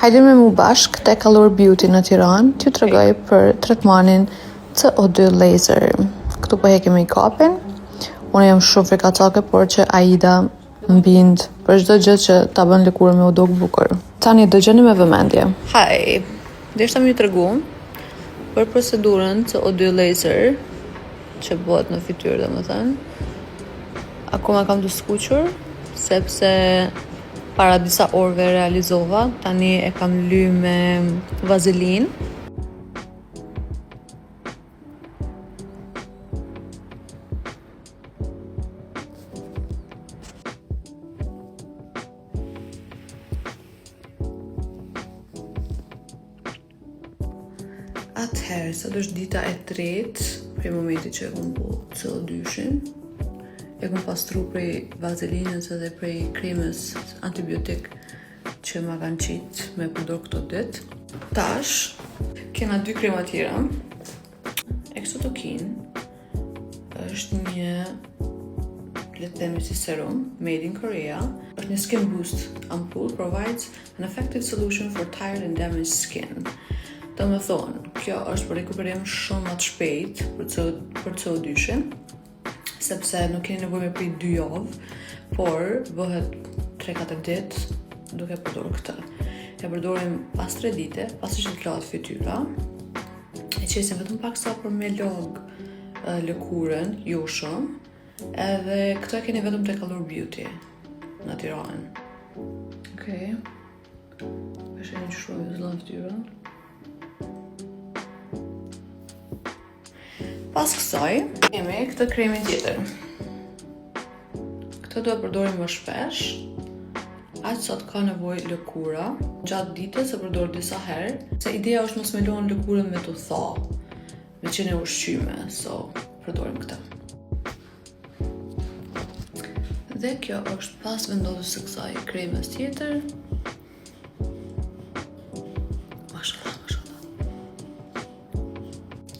Hajde me mu bashk tek Allure Beauty në Tiranë, t'ju tregoj për tretmanin CO2 laser. Këtu po heqim make-upin. Unë jam shumë frikacake, por që Aida mbind për çdo gjë që ta bën lëkurën me u duk bukur. Tani dëgjoni me vëmendje. Haj, deshta më tregu për procedurën CO2 laser që bëhet në fytyrë, domethënë. Akoma kam të skuqur sepse para disa orëve realizova, tani e kam ly me vazelin. Atëherë, sot është dita e tretë prej momenti që e kom bu CO2-shin. E kom pastru prej vazelinës edhe prej kremës antibiotik që ma kanë qitë me përdor këto ditë. Tash, kena 2 krema tjera. Exotokin është një, le të themi si serum, made in Korea. Është një skin boost ampoule, provides an effective solution for tired and damaged skin. Do me thonë, kjo është për rekuperim shumë më të shpejt për CO2-shin, sepse nuk keni nevojë me pri 2 javë, por bëhet 3-4 ditë duke përdorur këtë. E përdorim pas 3 dite, pasi që të lahet fytyra. E qesim vetëm pak sa për me log lëkurën, jo shumë. Edhe këtë e keni vetëm tek Allure Beauty në Tiranë. Okej. Është një shumë zëllon fytyrën. Pas kësaj, kemi këtë kremin tjetër. Këtë do e përdorim më shpesh, aq sa të ka nevojë lëkura. Gjatë ditës e përdor disa herë, se ideja është mos me lënë lëkurën me të tha, me qenë ushqyme, so përdorim këtë. Dhe kjo është pas vendosjes së kësaj kremes tjetër.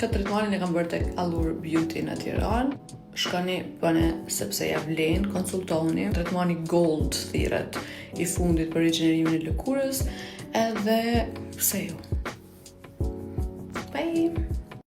Këtë tretmanin e kam bërë tek Allure Beauty në Tiranë. Shkoni bëne sepse ja vlen, konsultoni. Tretmani Gold thirret, i fundit për rigjenerimin e lëkurës, edhe pse jo.